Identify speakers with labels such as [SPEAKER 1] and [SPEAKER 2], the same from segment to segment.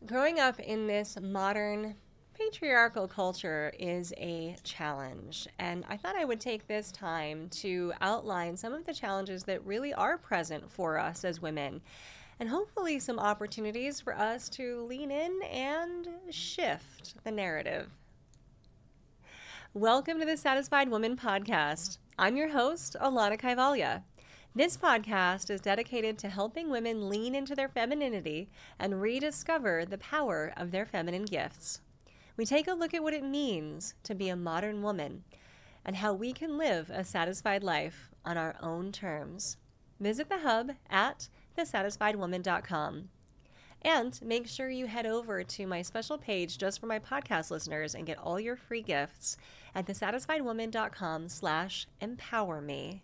[SPEAKER 1] Growing up in this modern patriarchal culture is a challenge, and I thought I would take this time to outline some of the challenges that really are present for us as women, and hopefully some opportunities for us to lean in and shift the narrative. Welcome to the Satisfied Woman podcast. I'm your host, Alana Kaivalya. This podcast is dedicated to helping women lean into their femininity and rediscover the power of their feminine gifts. We take a look at what it means to be a modern woman and how we can live a satisfied life on our own terms. Visit the hub at TheSatisfiedWoman.com. And make sure you head over to my special page just for my podcast listeners and get all your free gifts at TheSatisfiedWoman.com/empowerme.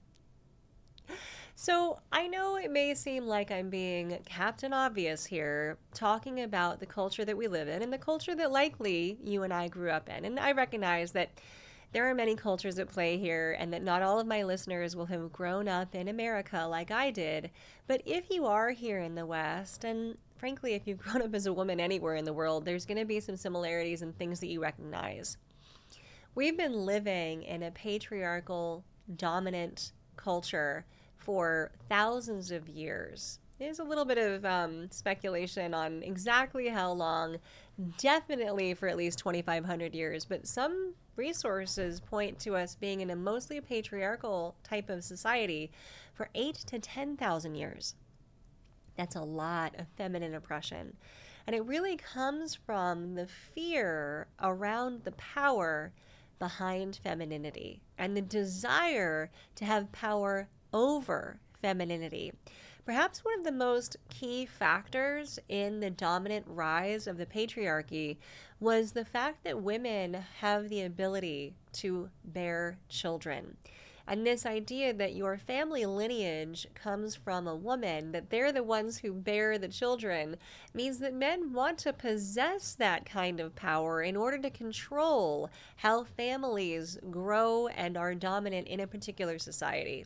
[SPEAKER 1] So I know it may seem like I'm being Captain Obvious here, talking about the culture that we live in and the culture that likely you and I grew up in. And I recognize that there are many cultures at play here and that not all of my listeners will have grown up in America like I did. But if you are here in the West, and frankly, if you've grown up as a woman anywhere in the world, there's going to be some similarities and things that you recognize. We've been living in a patriarchal, dominant culture for thousands of years. There's a little bit of speculation on exactly how long, definitely for at least 2,500 years, but some resources point to us being in a mostly patriarchal type of society for 8,000 to 10,000 years. That's a lot of feminine oppression. And it really comes from the fear around the power behind femininity and the desire to have power over femininity. Perhaps one of the most key factors in the dominant rise of the patriarchy was the fact that women have the ability to bear children. And this idea that your family lineage comes from a woman, that they're the ones who bear the children, means that men want to possess that kind of power in order to control how families grow and are dominant in a particular society.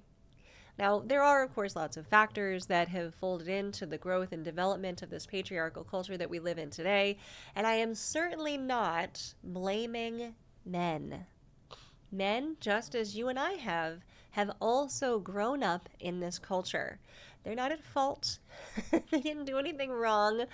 [SPEAKER 1] Now, there are, of course, lots of factors that have folded into the growth and development of this patriarchal culture that we live in today, and I am certainly not blaming men. Men, just as you and I have also grown up in this culture. They're not at fault. They didn't do anything wrong.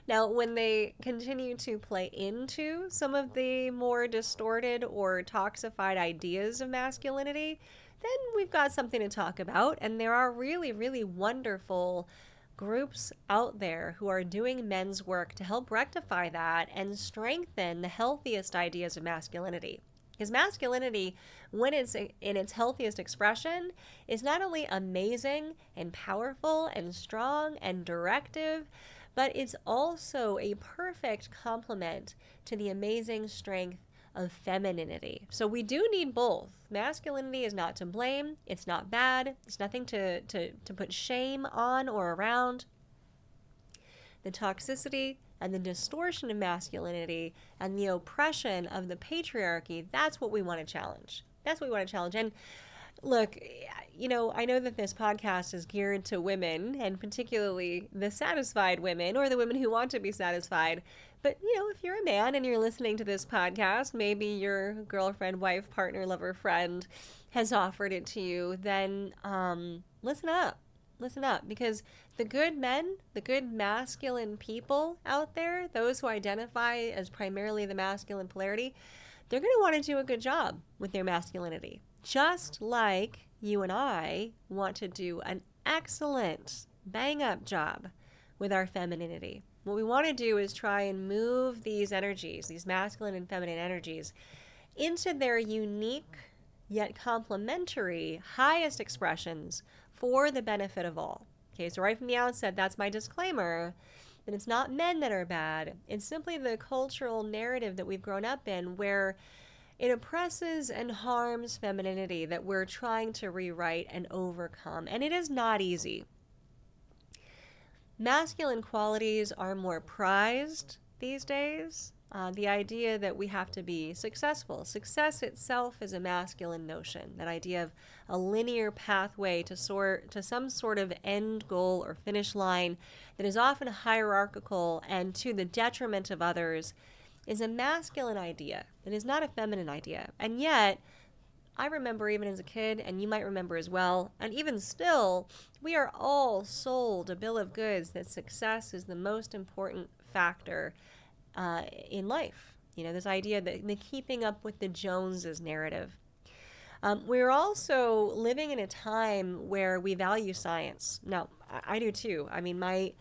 [SPEAKER 1] Now, when they continue to play into some of the more distorted or toxified ideas of masculinity, then we've got something to talk about. And there are really, really wonderful groups out there who are doing men's work to help rectify that and strengthen the healthiest ideas of masculinity. Because masculinity, when it's in its healthiest expression, is not only amazing and powerful and strong and directive, but it's also a perfect complement to the amazing strength of femininity. So we do need both. Masculinity is not to blame. It's not bad. It's nothing to put shame on or around. The toxicity and the distortion of masculinity and the oppression of the patriarchy, that's what we want to challenge. That's what we want to challenge. And look, I know that this podcast is geared to women, and particularly the satisfied women or the women who want to be satisfied. But, if you're a man and you're listening to this podcast, maybe your girlfriend, wife, partner, lover, friend has offered it to you, then listen up. Listen up, because the good men, the good masculine people out there, those who identify as primarily the masculine polarity, they're going to want to do a good job with their masculinity. Just like you and I want to do an excellent bang-up job with our femininity. What we want to do is try and move these energies, these masculine and feminine energies, into their unique yet complementary highest expressions for the benefit of all. Okay, so right from the outset, that's my disclaimer, that it's not men that are bad. It's simply the cultural narrative that we've grown up in where it oppresses and harms femininity that we're trying to rewrite and overcome. And it is not easy. Masculine qualities are more prized these days. The idea that we have to be successful. Success itself is a masculine notion. That idea of a linear pathway to some sort of end goal or finish line that is often hierarchical and to the detriment of others is a masculine idea. It is not a feminine idea. And yet, I remember even as a kid, and you might remember as well, and even still, we are all sold a bill of goods that success is the most important factor in life. You know, this idea that the keeping up with the Joneses narrative. We're also living in a time where we value science. Now, I do too. I mean, my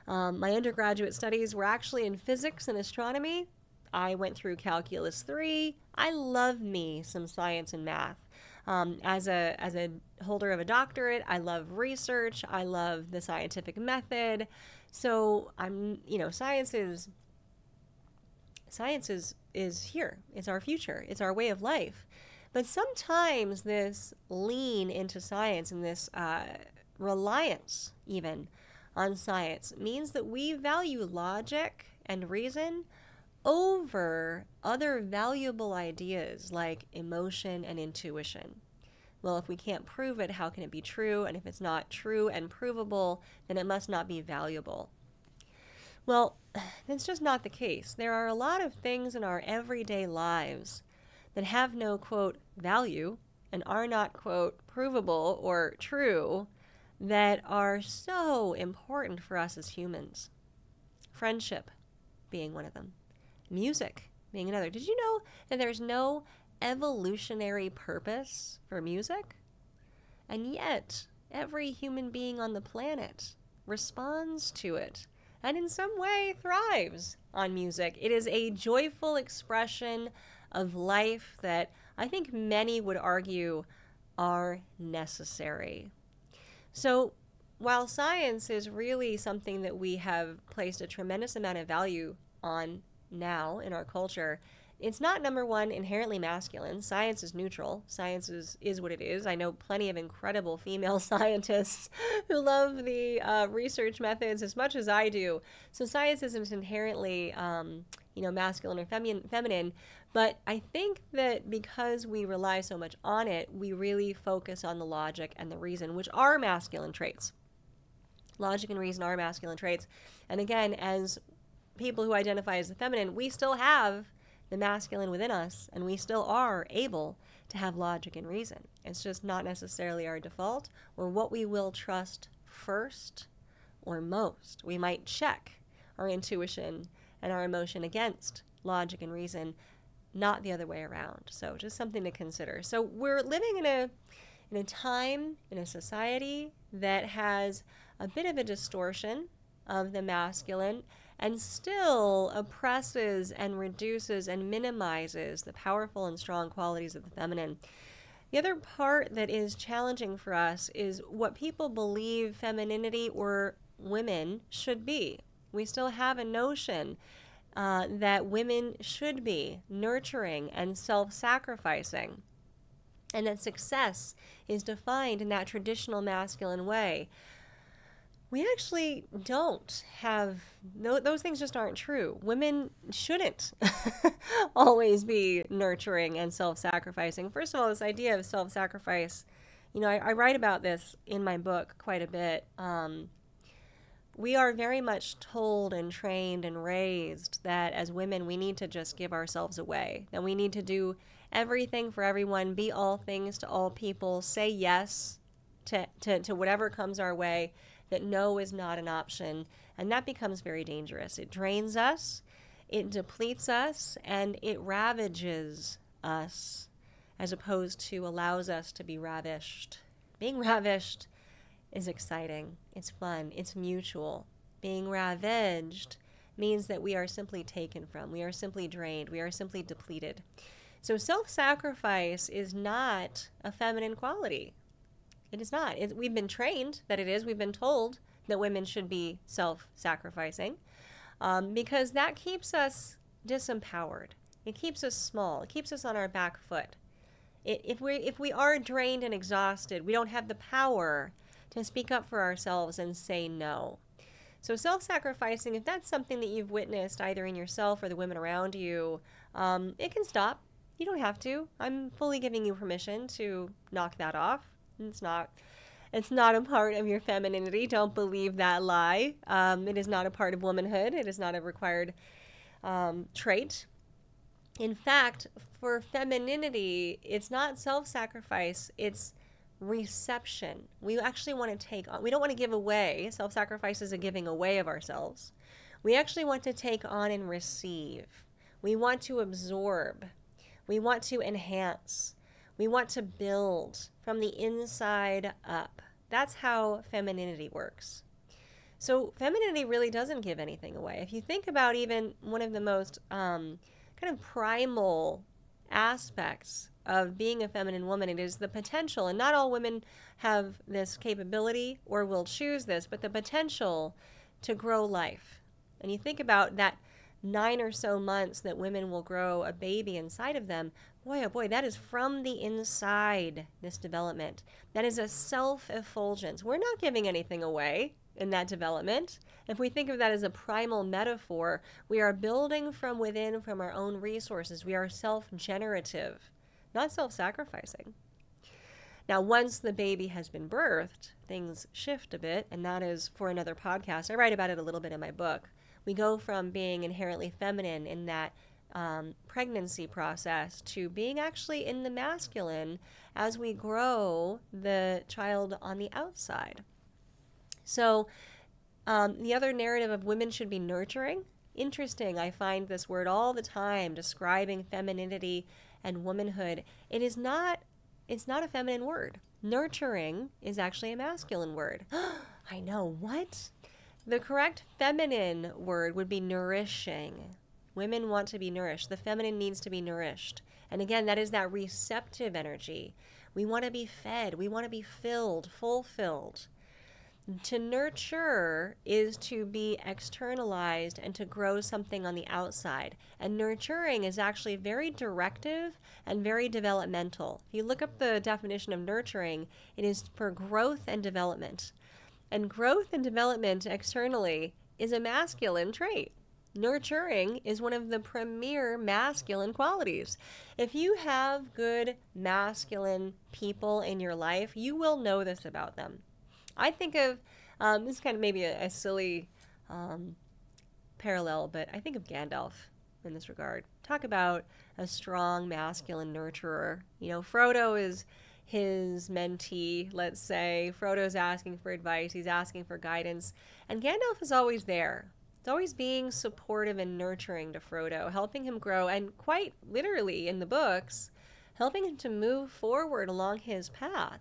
[SPEAKER 1] undergraduate studies were actually in physics and astronomy. I went through Calculus 3. I love me some science and math. As a holder of a doctorate, I love research. I love the scientific method. So science is here. It's our future. It's our way of life. But sometimes this lean into science and this reliance even on science means that we value logic and reason over other valuable ideas like emotion and intuition. Well, if we can't prove it, how can it be true? And if it's not true and provable, then it must not be valuable. Well, that's just not the case. There are a lot of things in our everyday lives that have no, quote, value and are not, quote, provable or true that are so important for us as humans. Friendship being one of them. Music being another. Did you know that there's no evolutionary purpose for music? And yet, every human being on the planet responds to it and in some way thrives on music. It is a joyful expression of life that I think many would argue are necessary. So while science is really something that we have placed a tremendous amount of value on now in our culture, it's not, number one, inherently masculine. Science is neutral. Science is what it is. I know plenty of incredible female scientists who love the research methods as much as I do. So science isn't inherently, masculine or feminine. But I think that because we rely so much on it, we really focus on the logic and the reason, which are masculine traits. Logic and reason are masculine traits. And again, as people who identify as the feminine, we still have the masculine within us, and we still are able to have logic and reason. It's just not necessarily our default or what we will trust first or most. We might check our intuition and our emotion against logic and reason, not the other way around. So just something to consider. So we're living in a time, in a society that has a bit of a distortion of the masculine and still oppresses and reduces and minimizes the powerful and strong qualities of the feminine. The other part that is challenging for us is what people believe femininity or women should be. We still have a notion that women should be nurturing and self-sacrificing, and that success is defined in that traditional masculine way. We actually don't have, those things just aren't true. Women shouldn't always be nurturing and self-sacrificing. First of all, this idea of self-sacrifice, I write about this in my book quite a bit. We are very much told and trained and raised that as women, we need to just give ourselves away, that we need to do everything for everyone, be all things to all people, say yes to whatever comes our way, that no is not an option, and that becomes very dangerous. It drains us, it depletes us, and it ravages us, as opposed to allows us to be ravished. Being ravished is exciting, it's fun, it's mutual. Being ravaged means that we are simply taken from, we are simply drained, we are simply depleted. So self-sacrifice is not a feminine quality. It is not. We've been trained that it is. We've been told that women should be self-sacrificing because that keeps us disempowered. It keeps us small. It keeps us on our back foot. If we are drained and exhausted, we don't have the power to speak up for ourselves and say no. So self-sacrificing, if that's something that you've witnessed either in yourself or the women around you, it can stop. You don't have to. I'm fully giving you permission to knock that off. It's not a part of your femininity. Don't believe that lie. It is not a part of womanhood. It is not a required trait. In fact, for femininity, it's not self-sacrifice, it's reception. We actually want to take on, we don't want to give away. Self-sacrifice is a giving away of ourselves. We actually want to take on and receive. We want to absorb. We want to enhance. We want to build from the inside up. That's how femininity works. So femininity really doesn't give anything away. If you think about even one of the most kind of primal aspects of being a feminine woman, it is the potential, and not all women have this capability or will choose this, but the potential to grow life. And you think about that 9 or so months that women will grow a baby inside of them, boy, oh boy, that is from the inside, this development. That is a self-effulgence. We're not giving anything away in that development. If we think of that as a primal metaphor, we are building from within, from our own resources. We are self-generative, not self-sacrificing. Now, once the baby has been birthed, things shift a bit, and that is for another podcast. I write about it a little bit in my book. We go from being inherently feminine in that pregnancy process to being actually in the masculine as we grow the child on the outside. So the other narrative of women should be nurturing. Interesting, I find this word all the time describing femininity and womanhood. It's not a feminine word. Nurturing is actually a masculine word. I know, what? The correct feminine word would be nourishing. Women want to be nourished. The feminine needs to be nourished. And again, that is that receptive energy. We want to be fed. We want to be filled, fulfilled. To nurture is to be externalized and to grow something on the outside. And nurturing is actually very directive and very developmental. If you look up the definition of nurturing, it is for growth and development. And growth and development externally is a masculine trait. Nurturing is one of the premier masculine qualities. If you have good masculine people in your life, you will know this about them. I think of, this is kind of maybe a silly parallel, but I think of Gandalf in this regard. Talk about a strong masculine nurturer. You know, Frodo is his mentee, let's say. Frodo's asking for advice, he's asking for guidance, and Gandalf is always there. It's always being supportive and nurturing to Frodo, helping him grow, and quite literally in the books, helping him to move forward along his path.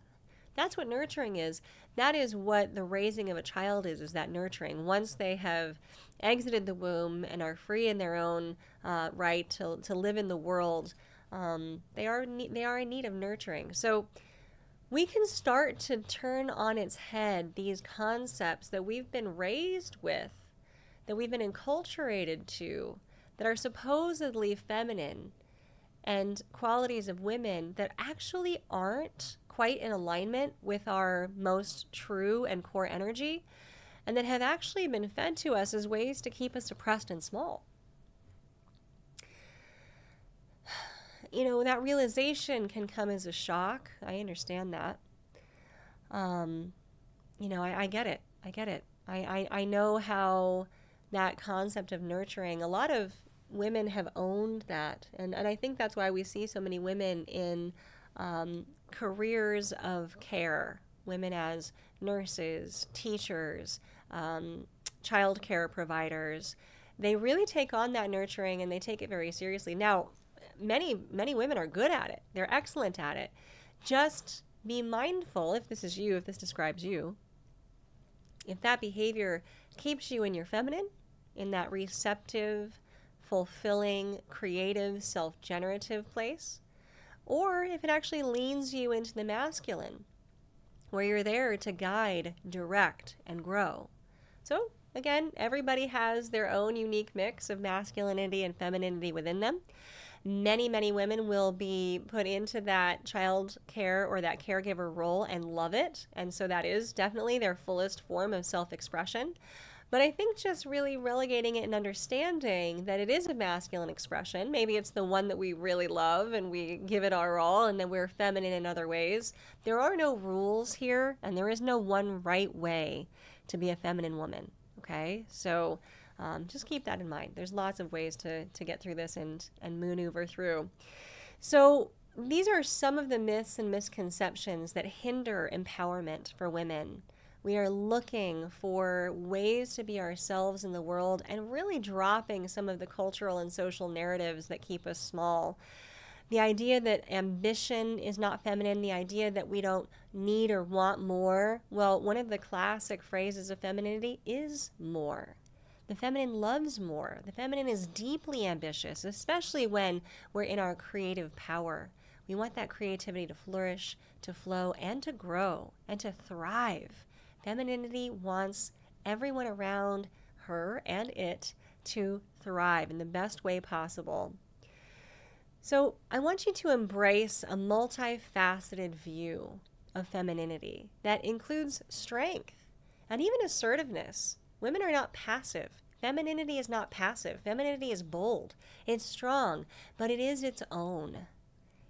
[SPEAKER 1] That's what nurturing is. That is what the raising of a child is that nurturing. Once they have exited the womb and are free in their own right to live in the world, they are in need of nurturing. So we can start to turn on its head these concepts that we've been raised with, that we've been enculturated to, that are supposedly feminine, and qualities of women that actually aren't quite in alignment with our most true and core energy, and that have actually been fed to us as ways to keep us depressed and small. You know, that realization can come as a shock. I understand that. You know, I get it. I get it. I know how that concept of nurturing, a lot of women have owned that. And I think that's why we see so many women in careers of care, women as nurses, teachers, child care providers. They really take on that nurturing and they take it very seriously. Now, many women are good at it. They're excellent at it. Just be mindful, if this is you, if this describes you, if that behavior keeps you in your feminine, in that receptive, fulfilling, creative, self-generative place, or if it actually leans you into the masculine, where you're there to guide, direct, and grow. So, again, everybody has their own unique mix of masculinity and femininity within them. Many women will be put into that child care or that caregiver role and love it. And so that is definitely their fullest form of self-expression. But I think just really relegating it and understanding that it is a masculine expression. Maybe it's the one that we really love and we give it our all, and then we're feminine in other ways. There are no rules here, and there is no one right way to be a feminine woman. Okay? So just keep that in mind. There's lots of ways to get through this and maneuver through. So these are some of the myths and misconceptions that hinder empowerment for women. We are looking for ways to be ourselves in the world and really dropping some of the cultural and social narratives that keep us small. The idea that ambition is not feminine, the idea that we don't need or want more. Well, one of the classic phrases of femininity is more. The feminine loves more. The feminine is deeply ambitious, especially when we're in our creative power. We want that creativity to flourish, to flow, and to grow, and to thrive. Femininity wants everyone around her and it to thrive in the best way possible. So I want you to embrace a multifaceted view of femininity that includes strength and even assertiveness. Women are not passive. Femininity is not passive. Femininity is bold. It's strong, but it is its own.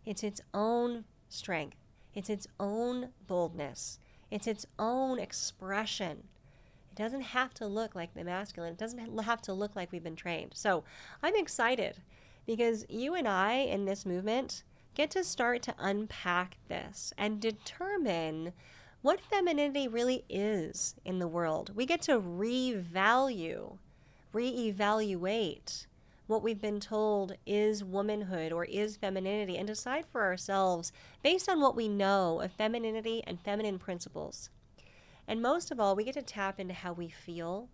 [SPEAKER 1] It's its own strength. It's its own boldness. It's its own expression. It doesn't have to look like the masculine. It doesn't have to look like we've been trained. So I'm excited because you and I in this movement get to start to unpack this and determine what femininity really is in the world. We get to reevaluate what we've been told is womanhood or is femininity and decide for ourselves based on what we know of femininity and feminine principles. And most of all, we get to tap into how we feel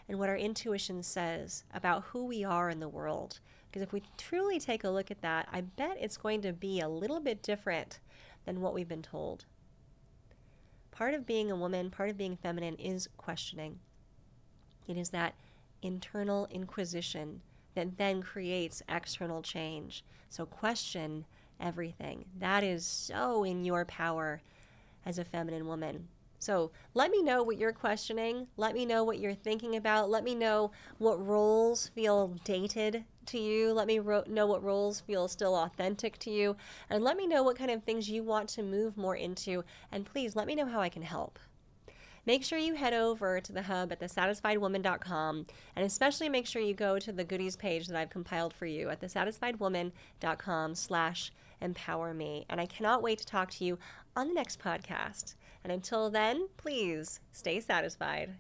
[SPEAKER 1] and what our intuition says about who we are in the world. Because if we truly take a look at that, I bet it's going to be a little bit different than what we've been told. Part of being a woman, part of being feminine is questioning. It is that internal inquisition that then creates external change. So question everything. That is so in your power as a feminine woman. So let me know what you're questioning. Let me know what you're thinking about. Let me know what roles feel dated to you. Let me know what roles feel still authentic to you. And let me know what kind of things you want to move more into. And please let me know how I can help. Make sure you head over to the hub at TheSatisfiedWoman.com, and especially make sure you go to the goodies page that I've compiled for you at TheSatisfiedWoman.com/empowerme. And I cannot wait to talk to you on the next podcast. And until then, please stay satisfied.